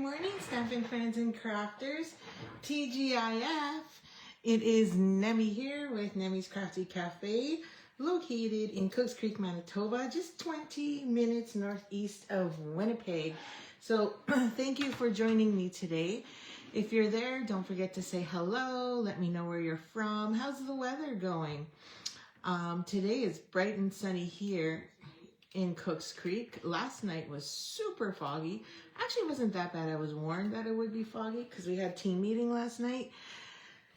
morning, stampin' friends and crafters. TGIF. It is Nemi here with Nemi's Crafty Cafe, located in Cooks Creek, Manitoba, just 20 minutes northeast of Winnipeg. So thank you for joining me today. If you're there, don't forget to say hello. Let me know where you're from. How's the weather going? Today is bright and sunny here in Cooks Creek. Last night was super foggy. Actually, it wasn't that bad. I was warned that it would be foggy because we had team meeting last night.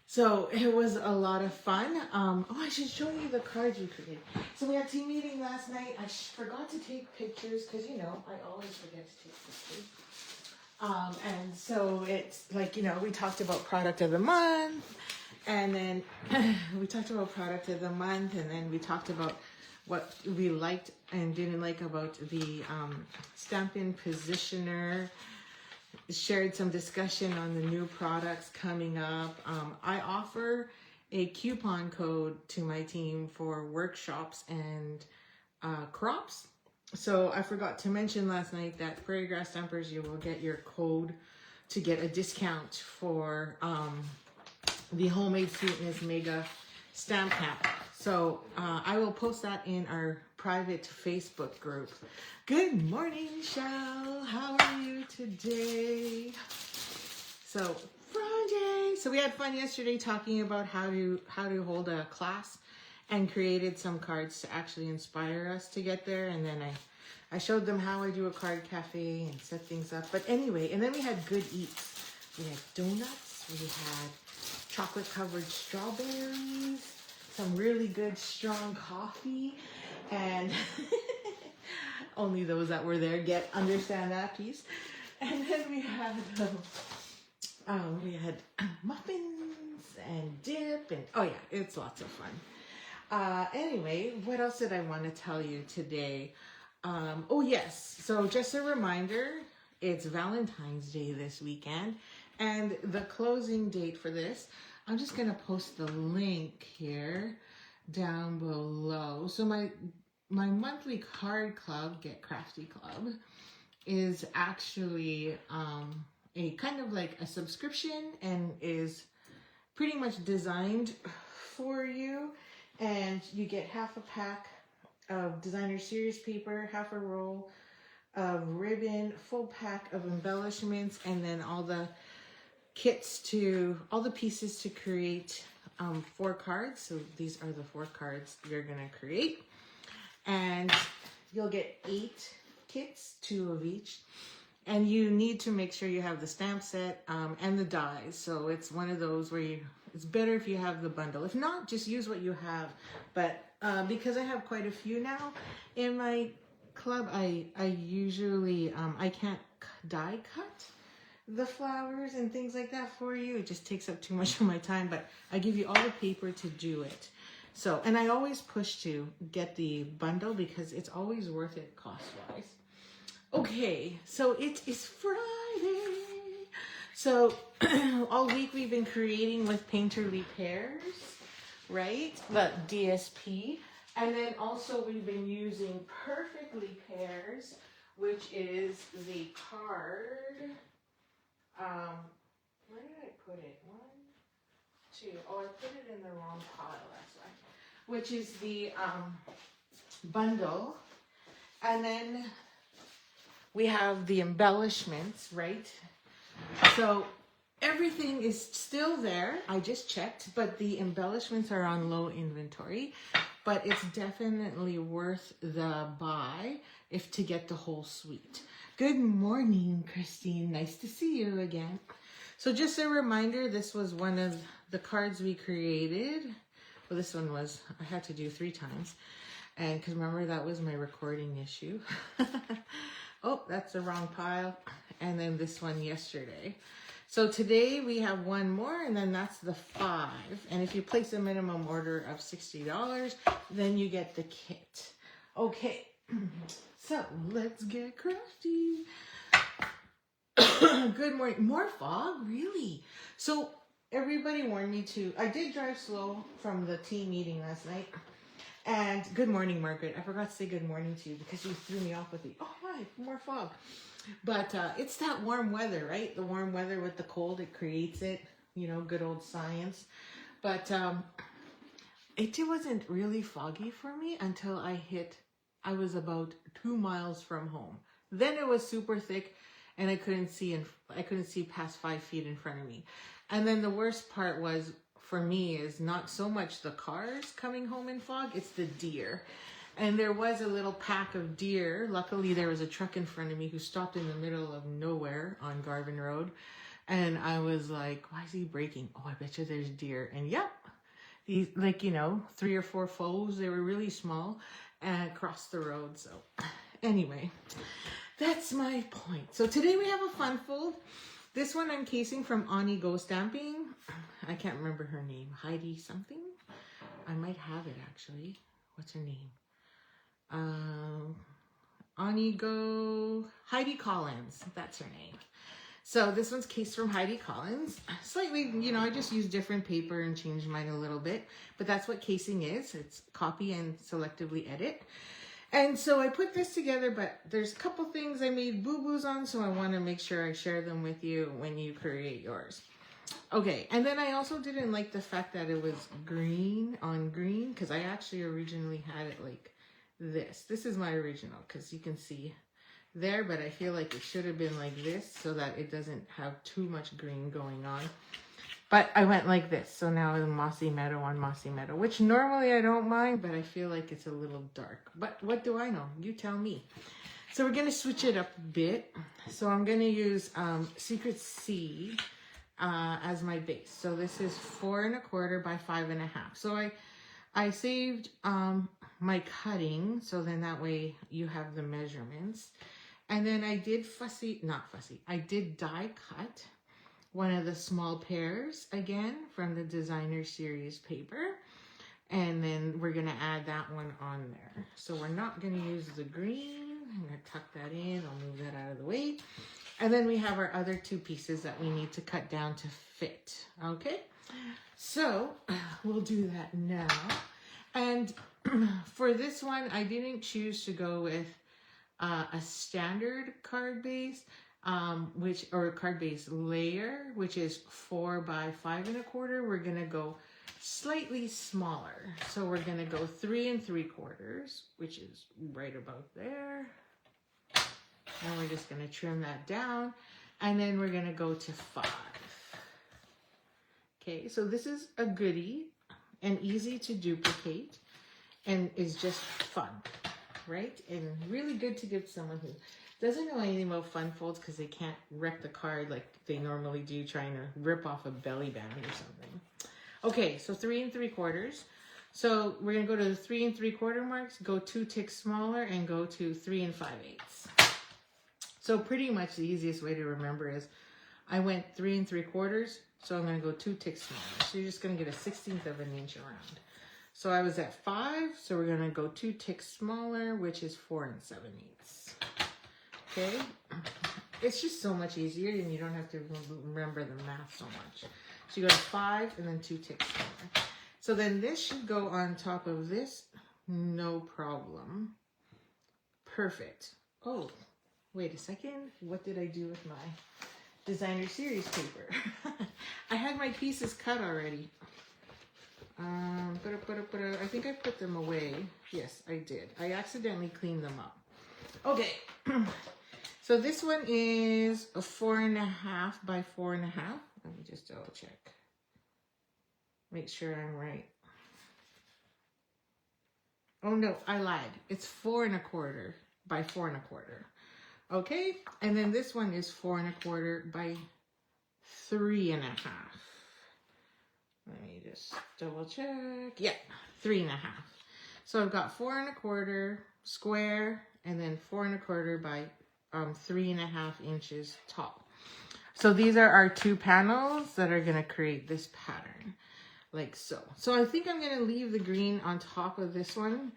So it was a lot of fun. I should show you the cards we created. So we had team meeting last night. I forgot to take pictures because, you know, I always forget to take pictures. And so it's like, you know, we talked about product of the month, and then we talked about product of the month, and then we talked about what we liked and didn't like about the stampin' positioner, shared some discussion on the new products coming up. I offer a coupon code to my team for workshops and crops. So I forgot to mention last night that Prairie Grass Stampers, you will get your code to get a discount for the Homemade Sweetness Mega Stamp Pack. So I will post that in our private Facebook group. Good morning, Shell. How are you today? So Friday. So we had fun yesterday talking about how to hold a class, and created some cards to actually inspire us to get there. And then I showed them how I do a card cafe and set things up. But anyway, and then we had good eats. We had donuts. We had chocolate covered strawberries. Some really good strong coffee, and only those that were there understand that piece. And then we had muffins and dip, and oh yeah, it's lots of fun. Anyway, what else did I want to tell you today? Oh yes, so just a reminder, it's Valentine's Day this weekend, and the closing date for this, I'm just going to post the link here down below. So my monthly card club, Get Crafty Club, is actually a kind of like a subscription, and is pretty much designed for you. And you get half a pack of designer series paper, half a roll of ribbon, full pack of embellishments, and then all the pieces to create 4 cards. So these are the 4 cards you're gonna create, and you'll get 8 kits, 2 of each, and you need to make sure you have the stamp set and the dies. So it's one of those where it's better if you have the bundle. If not, just use what you have. But because I have quite a few now in my club, I usually I can't die cut the flowers and things like that for you. It just takes up too much of my time, but I give you all the paper to do it. So, and I always push to get the bundle because it's always worth it cost-wise. Okay, so it is Friday. So all week we've been creating with Painterly Pairs, right? The DSP. And then also we've been using Perfectly Pairs, which is the card. Where did I put it? 1, 2. Oh, I put it in the wrong pile, that's why. Which is the bundle. And then we have the embellishments, right? So everything is still there. I just checked, but the embellishments are on low inventory. But it's definitely worth the buy to get the whole suite. Good morning, Christine. Nice to see you again. So just a reminder, this was one of the cards we created. Well, this one was, I had to do 3 times. And because remember, that was my recording issue. Oh, that's the wrong pile. And then this one yesterday. So today we have one more, and then that's the 5. And if you place a minimum order of $60, then you get the kit. Okay. So let's get crafty. Good morning. More fog? Really? So everybody warned me I did drive slow from the team meeting last night. And good morning, Margaret. I forgot to say good morning to you because you threw me off with the, oh, hi, more fog. But it's that warm weather, right? The warm weather with the cold, it creates it, you know, good old science. But it wasn't really foggy for me until I was about 2 miles from home. Then it was super thick and I couldn't see past 5 feet in front of me. And then the worst part was, for me, is not so much the cars coming home in fog, it's the deer. And there was a little pack of deer. Luckily, there was a truck in front of me who stopped in the middle of nowhere on Garvin Road. And I was like, why is he braking? Oh, I bet you there's deer. And yep, these, like, you know, 3 or 4 foals. They were really small and across the road. So anyway, that's my point. So today we have a fun fold. This one I'm casing from Ani Go Stamping. I can't remember her name. Heidi something? I might have it actually. What's her name? Heidi Collins. That's her name. So this one's cased from Heidi Collins. Slightly, you know, I just use different paper and changed mine a little bit. But that's what casing is. It's copy and selectively edit. And so I put this together, but there's a couple things I made boo-boos on, so I want to make sure I share them with you when you create yours. Okay, and then I also didn't like the fact that it was green on green, because I actually originally had it like this. This is my original, because you can see there, but I feel like it should have been like this so that it doesn't have too much green going on. But I went like this, so now it's mossy meadow on mossy meadow, which normally I don't mind, but I feel like it's a little dark. But what do I know? You tell me. So we're going to switch it up a bit. So I'm going to use Secret C as my base. So this is 4 1/4 by 5 1/2. So I saved my cutting, so then that way you have the measurements. And then I did I did die cut one of the small pairs again from the designer series paper. And then we're going to add that one on there. So we're not going to use the green. I'm going to tuck that in. I'll move that out of the way. And then we have our other 2 pieces that we need to cut down to fit. Okay, so we'll do that now. And for this one, I didn't choose to go with a standard card base, or card base layer, which is 4 by 5 1/4. We're gonna go slightly smaller. So we're gonna go 3 3/4, which is right about there. And we're just gonna trim that down. And then we're gonna go to 5. Okay, so this is a goodie and easy to duplicate and is just fun, right? And really good to give someone who doesn't know anything about fun folds because they can't wreck the card like they normally do trying to rip off a belly band or something. Okay, so 3 3/4. So we're going to go to the 3 3/4 marks, go 2 ticks smaller, and go to 3 5/8. So pretty much the easiest way to remember is I went 3 3/4, so I'm going to go 2 ticks smaller. So you're just going to get a 1/16 of an inch around. So I was at 5, so we're going to go 2 ticks smaller, which is 4 7/8. Okay, it's just so much easier and you don't have to remember the math so much. So you go to 5 and then 2 ticks smaller. So then this should go on top of this, no problem. Perfect. Oh, wait a second. What did I do with my designer series paper? I had my pieces cut already. I think I put them away. Yes, I did. I accidentally cleaned them up. Okay. So this one is a 4 1/2 by 4 1/2. Let me just double check. Make sure I'm right. Oh no, I lied. It's 4 1/4 by 4 1/4. Okay, and then this one is 4 1/4 by 3 1/2. Let me just double check. Yeah, 3 1/2. So I've got 4 1/4 square and then 4 1/4 by 3 1/2 inches tall. So these are our 2 panels that are going to create this pattern, like so. So I think I'm going to leave the green on top of this one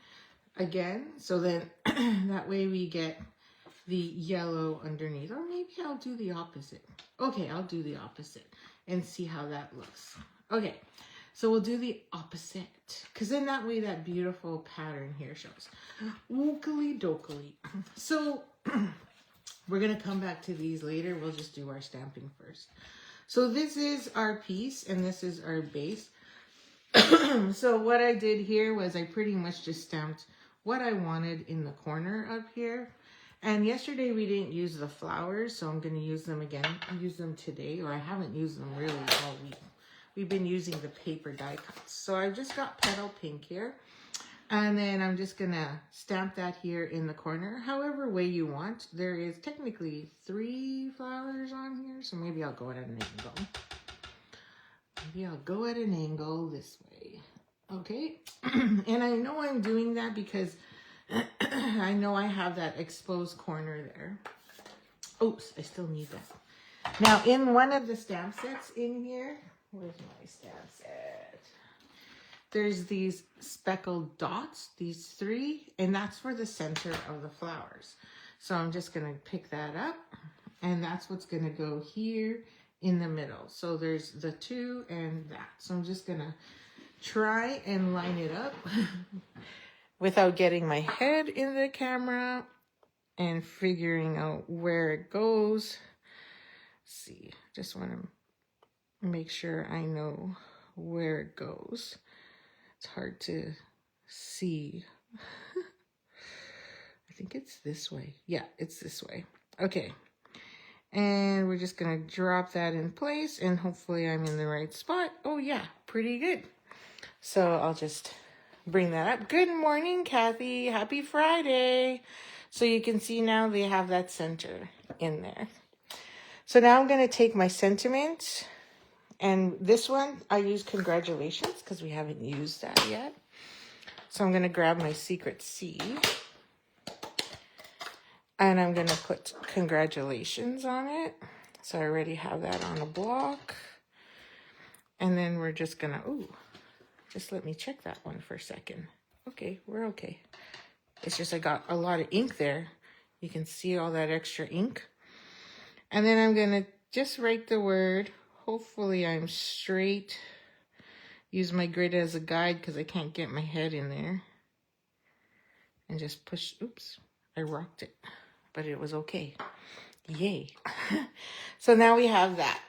again, so then that way we get the yellow underneath. Or maybe I'll do the opposite. Okay, I'll do the opposite and see how that looks. Okay, so we'll do the opposite, because then that way that beautiful pattern here shows. Ookily dokily. So We're going to come back to these later. We'll just do our stamping first. So this is our piece and this is our base. So what I did here was I pretty much just stamped what I wanted in the corner up here. And yesterday we didn't use the flowers, so I'm going to use them again. Use them today, or I haven't used them really all week. We've been using the paper die cuts. So I've just got petal pink here. And then I'm just going to stamp that here in the corner, however way you want. There is technically 3 flowers on here, so maybe I'll go at an angle. Maybe I'll go at an angle this way. Okay. And I know I'm doing that because I know I have that exposed corner there. Oops, I still need that. Now, in one of the stamp sets in here, where's my stamp set? There's these speckled dots, these 3, and that's for the center of the flowers. So I'm just going to pick that up, and that's what's going to go here in the middle. So there's the 2 and that. So I'm just going to try and line it up without getting my head in the camera and figuring out where it goes. Let's see, just want to make sure I know where it goes. It's hard to see. I think it's this way. Yeah, it's this way. Okay. And we're just going to drop that in place and hopefully I'm in the right spot. Oh yeah, pretty good. So I'll just bring that up. Good morning, Kathy. Happy Friday. So you can see now they have that center in there. So now I'm going to take my sentiment, and this one I use congratulations because we haven't used that yet. So I'm going to grab my secret C and I'm going to put congratulations on it. So I already have that on a block. And then we're just going to, ooh, just let me check that one for a second. Okay, we're okay. It's just I got a lot of ink there. You can see all that extra ink. And then I'm going to just write the word. Hopefully I'm straight. Use my grid as a guide because I can't get my head in there. And just push. Oops, I rocked it. But it was okay. Yay. So now we have that.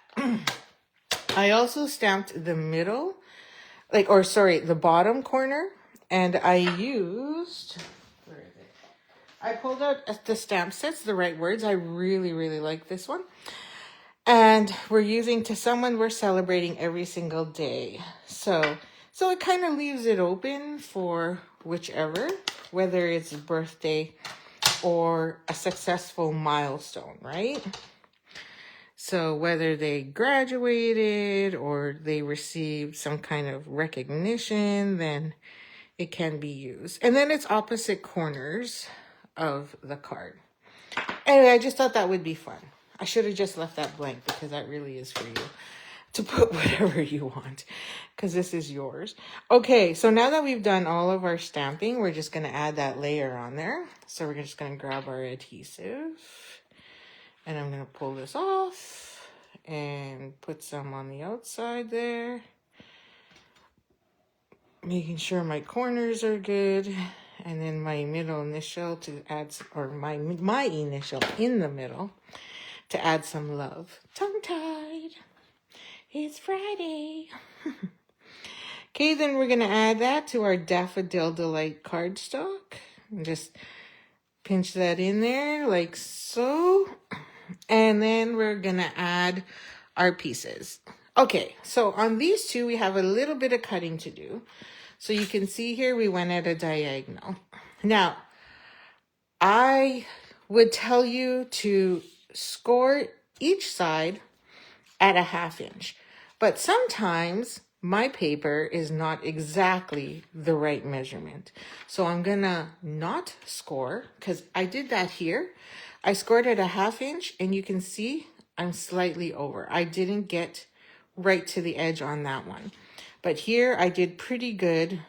I also stamped the middle. The bottom corner, and I used, where is it? I pulled out the stamp sets, the right words. I really, really like this one. And we're using to someone we're celebrating every single day. So it kind of leaves it open for whichever, whether it's a birthday or a successful milestone, right? So whether they graduated or they received some kind of recognition, then it can be used. And then it's opposite corners of the card. Anyway, I just thought that would be fun. I should have just left that blank because that really is for you to put whatever you want because this is yours. Okay, so now that we've done all of our stamping, we're just going to add that layer on there. So we're just going to grab our adhesive. And I'm going to pull this off and put some on the outside there. Making sure my corners are good. And then my middle initial to add, or my initial in the middle to add some love. Tongue-tied. It's Friday. Okay, then we're going to add that to our Daffodil Delight cardstock. And just pinch that in there like so. And then we're going to add our pieces. Okay, so on these two, we have a little bit of cutting to do. So you can see here, we went at a diagonal. Now, I would tell you to score each side at a 1/2 inch. But sometimes my paper is not exactly the right measurement. So I'm going to not score because I did that here. I scored at a 1/2 inch and you can see I'm slightly over. I didn't get right to the edge on that one. But here I did pretty good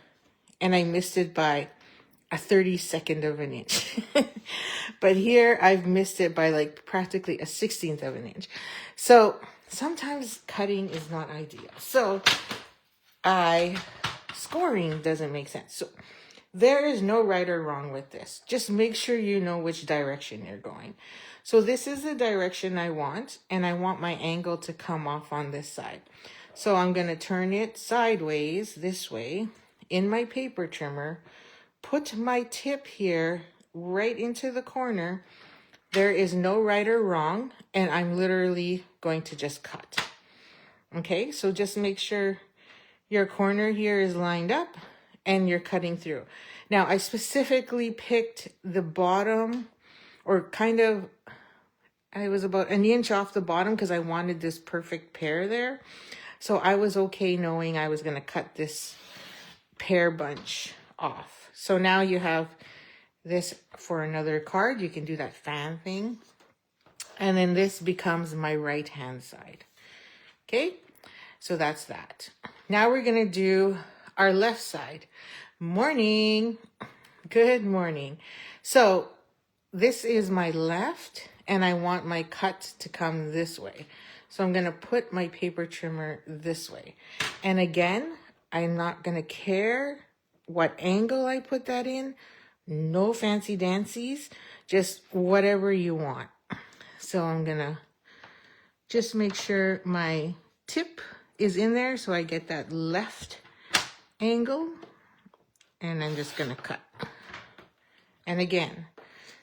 and I missed it by a 32nd of an inch. But here I've missed it by like practically a 16th of an inch. So sometimes cutting is not ideal. So scoring doesn't make sense. So there is no right or wrong with this. Just make sure you know which direction you're going. So this is the direction I want, and I want my angle to come off on this side. So I'm going to turn it sideways this way in my paper trimmer, put my tip here right into the corner. There is no right or wrong, and I'm literally going to just cut. Okay, so just make sure your corner here is lined up and you're cutting through. Now, I specifically picked the bottom, or kind of, I was about an inch off the bottom because I wanted this perfect pear there. So I was okay knowing I was going to cut this pear bunch off. So now you have this for another card. You can do that fan thing. And then this becomes my right hand side. Okay, so that's that. Now we're going to do our left side. Morning. Good morning. So this is my left, and I want my cut to come this way. So I'm going to put my paper trimmer this way. And again, I'm not going to care what angle I put that in. No fancy dancies, just whatever you want. So I'm going to just make sure my tip is in there so I get that left angle. And I'm just going to cut. And again,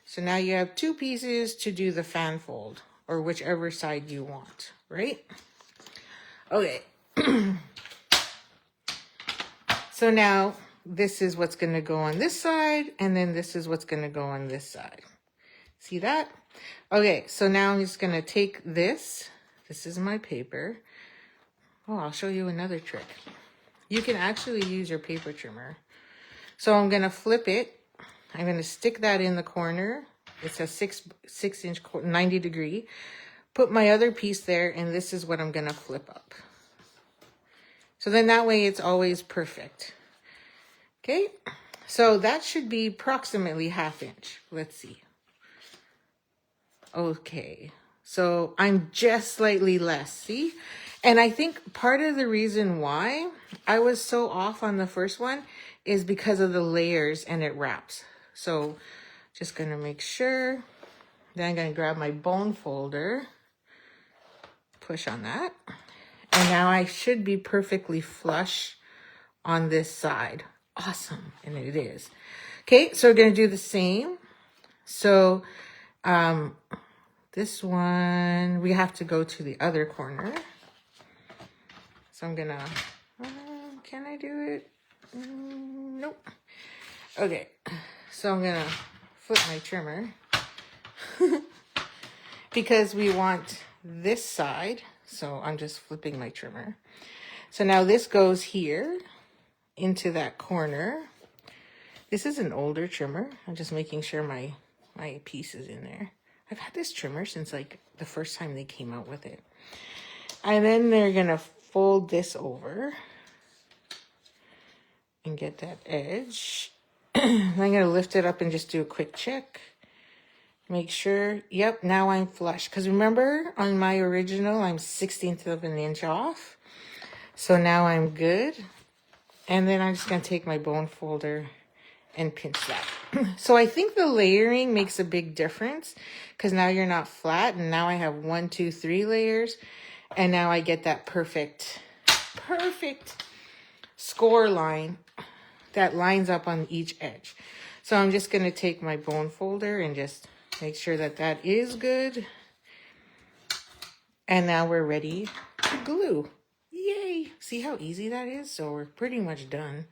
so now you have two pieces to do the fan fold, or whichever side you want, right? Okay. So now this is what's going to go on this side, and then this is what's going to go on this side. See that? Okay, so now I'm just going to take this. This is my paper. Oh, I'll show you another trick. You can actually use your paper trimmer. So I'm going to flip it. I'm going to stick that in the corner. It's a 6 inch, 90 degree. Put my other piece there, and this is what I'm going to flip up. So then that way it's always perfect. Okay, so that should be approximately 1/2 inch. Let's see. Okay, so I'm just slightly less, see? And I think part of the reason why I was so off on the first one is because of the layers and it wraps. So just going to make sure. Then I'm going to grab my bone folder, push on that. And now I should be perfectly flush on this side. Awesome. And it is. Okay, so we're going to do the same. So this one, we have to go to the other corner. So I'm going to, can I do it? Nope. Okay, so I'm going to flip my trimmer because we want this side. So I'm just flipping my trimmer. So now this goes here into that corner. This is an older trimmer. I'm just making sure my piece is in there. I've had this trimmer since like the first time they came out with it. And then they're going to fold this over and get that edge. I'm going to lift it up and just do a quick check. Make sure, yep, now I'm flush. Because remember, on my original, I'm 1/16 of an inch off. So now I'm good. And then I'm just going to take my bone folder and pinch that. So I think the layering makes a big difference. Because now you're not flat. And now I have 1, 2, 3 layers. And now I get that perfect score line that lines up on each edge. So I'm just going to take my bone folder and just make sure that that is good. And now we're ready to glue. Yay! See how easy that is? So we're pretty much done.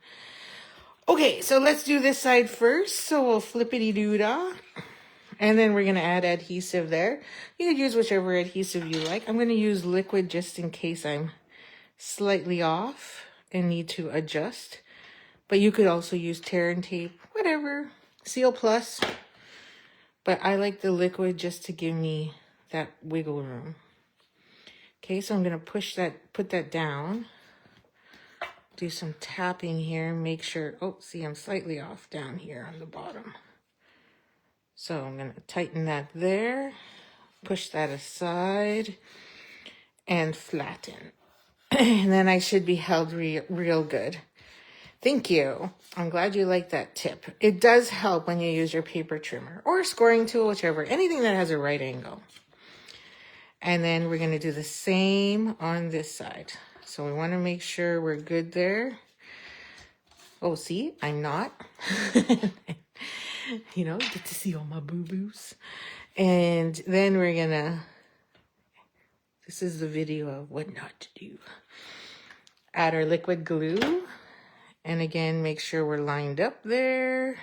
Okay, so let's do this side first. So we'll flippity-doo-dah. And then we're going to add adhesive there. You can use whichever adhesive you like. I'm going to use liquid just in case I'm slightly off and need to adjust. But you could also use tear and tape, whatever. Seal Plus. But I like the liquid just to give me that wiggle room. Okay, so I'm going to put that down. Do some tapping here. Make sure, oh, see, I'm slightly off down here on the bottom. So I'm going to tighten that there. Push that aside. And flatten. And then I should be held real good. Thank you. I'm glad you like that tip. It does help when you use your paper trimmer or scoring tool, whichever, anything that has a right angle. And then we're going to do the same on this side. So we want to make sure we're good there. Oh, see, I'm not. You know, get to see all my boo-boos. And then we're going to, this is the video of what not to do. Add our liquid glue. And again, make sure we're lined up there.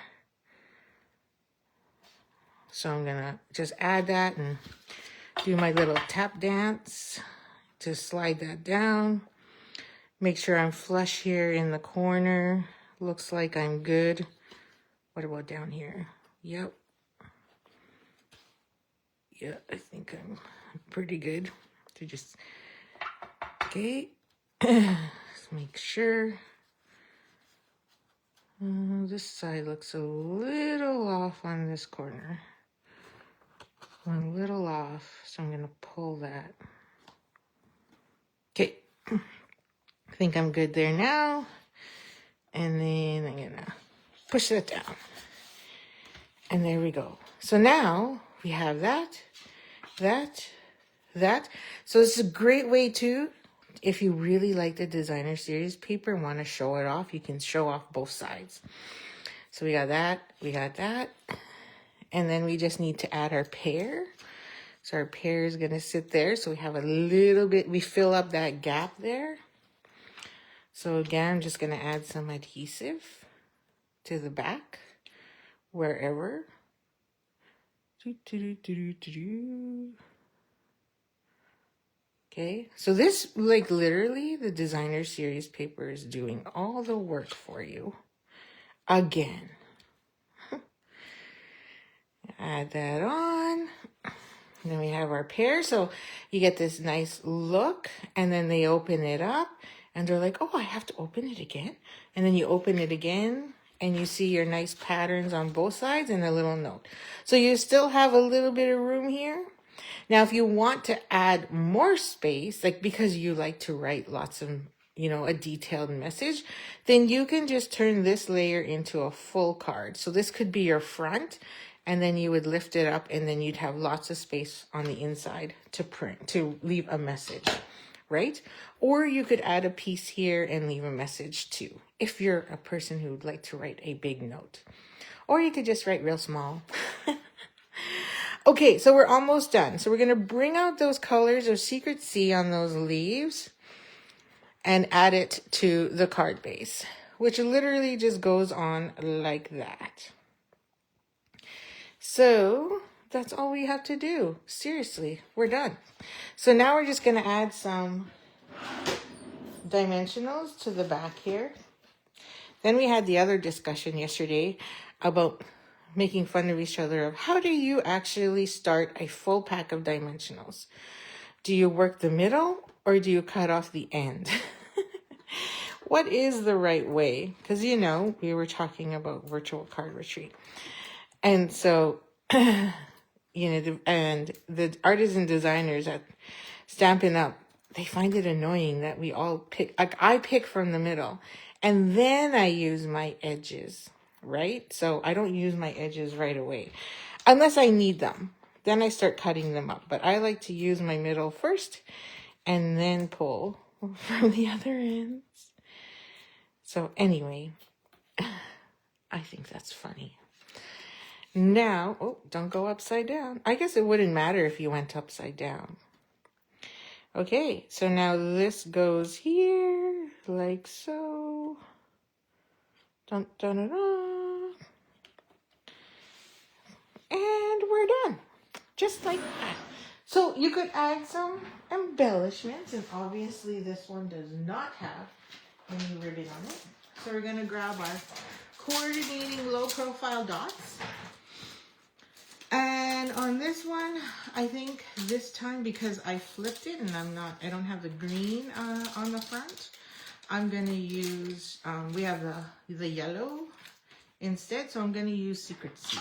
So I'm going to just add that and do my little tap dance to slide that down. Make sure I'm flush here in the corner. Looks like I'm good. What about down here? Yep. Yeah, I think I'm pretty good. So just, okay. Let's make sure. This side looks a little off on this corner. A little off, so I'm gonna pull that. Okay, I think I'm good there now. And then I'm gonna push that down. And there we go. So now we have that. So it's a great way to, if you really like the designer series paper and want to show it off, you can show off both sides. So we got that. And then we just need to add our pear. So our pear is going to sit there. So we have a little bit, we fill up that gap there. So again, I'm just going to add some adhesive to the back, wherever. Okay, so this, like literally, the designer series paper is doing all the work for you. Again. Add that on. And then we have our pear. So you get this nice look. And then they open it up. And they're like, oh, I have to open it again. And then you open it again. And you see your nice patterns on both sides and a little note. So you still have a little bit of room here. Now, if you want to add more space, like because you like to write lots of, you know, a detailed message, then you can just turn this layer into a full card. So this could be your front, and then you would lift it up, and then you'd have lots of space on the inside to print, to leave a message, right? Or you could add a piece here and leave a message too, if you're a person who would like to write a big note. Or you could just write real small. Okay, so we're almost done. So we're going to bring out those colors of Secret C on those leaves and add it to the card base, which literally just goes on like that. So that's all we have to do. Seriously, we're done. So now we're just going to add some dimensionals to the back here. Then we had the other discussion yesterday about making fun of each other of how do you actually start a full pack of dimensionals? Do you work the middle or do you cut off the end? What is the right way? Because, you know, we were talking about virtual card retreat. And so, you know, the artists and designers at Stampin' Up, they find it annoying that we all pick, like I pick from the middle and then I use my edges. Right? So I don't use my edges right away unless I need them. Then I start cutting them up. But I like to use my middle first and then pull from the other ends. So anyway, I think that's funny. Now, oh, don't go upside down. I guess it wouldn't matter if you went upside down. Okay, so now this goes here like so. Dun, dun, dun, dun. And we're done. Just like that. So you could add some embellishments. And obviously this one does not have any ribbon on it. So we're going to grab our coordinating low profile dots. And on this one, I think this time because I flipped it and I don't have the green on the front, I'm going to use, we have the yellow instead. So I'm going to use Secret C.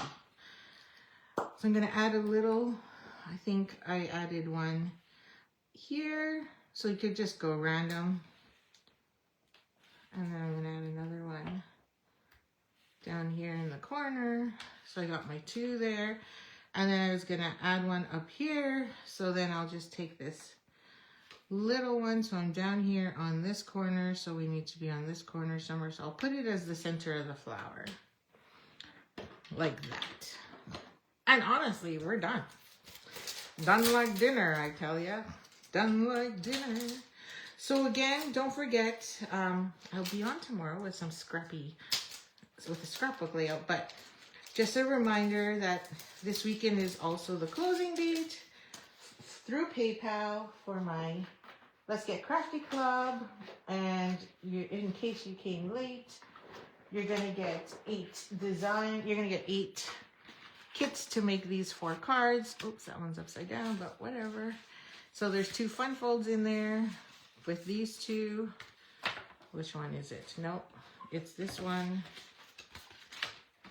So I'm going to add a little, I think I added one here. So you could just go random And then I'm going to add another one down here in the corner. So I got my 2 there. And then I was going to add one up here. So then I'll just take this little one. So I'm down here on this corner. So we need to be on this corner somewhere. So I'll put it as the center of the flower. Like that. And honestly, we're done. Done like dinner, I tell ya. Done like dinner. So again, don't forget, I'll be on tomorrow with some with a scrapbook layout, but just a reminder that this weekend is also the closing date through PayPal for my Let's Get Crafty Club. And in case you came late, you're gonna get 8 kits to make these 4 cards. Oops, that one's upside down, but whatever. So there's 2 fun folds in there with these 2. Which one is it? Nope, it's this one.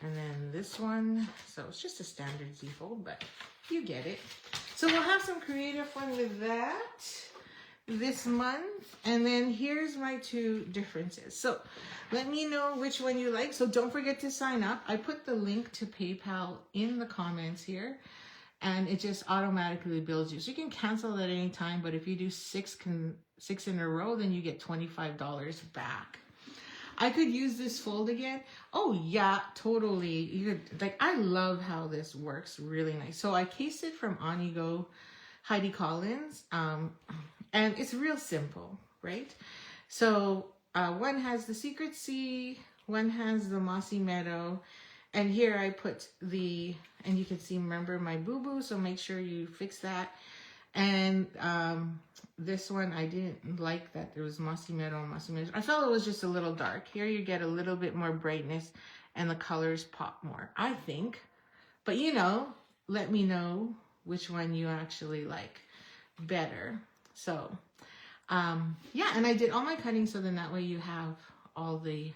And then this one. So it's just a standard Z fold, but you get it. So we'll have some creative fun with that this month. And then here's my 2 differences. So let me know which one you like. So don't forget to sign up. I put the link to PayPal in the comments here, and it just automatically bills you. So you can cancel at any time, but if you do 6 in a row, then you get $25 back. I could use this fold again. Oh yeah, totally. You could, like, I love how this works really nice. So I cased it from Onigo Heidi Collins, and it's real simple, right? So one has the Secret Sea, one has the Mossy Meadow, and here I put and you can see, remember my boo-boo, so make sure you fix that. And this one, I didn't like that there was Mossy Meadow and Mossy Meadow. I felt it was just a little dark. Here you get a little bit more brightness and the colors pop more, I think. But you know, let me know which one you actually like better. So yeah, and I did all my cutting, so then that way you have all the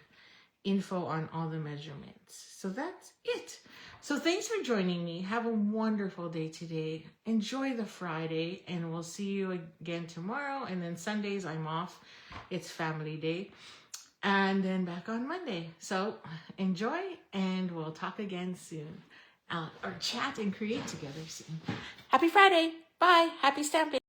info on all the measurements. So that's it. So thanks for joining me. Have a wonderful day today. Enjoy the Friday, and we'll see you again tomorrow. And then Sundays I'm off. It's family day. And then back on Monday. So enjoy, and we'll talk again soon. Or chat and create together soon. Happy Friday. Bye. Happy stamping.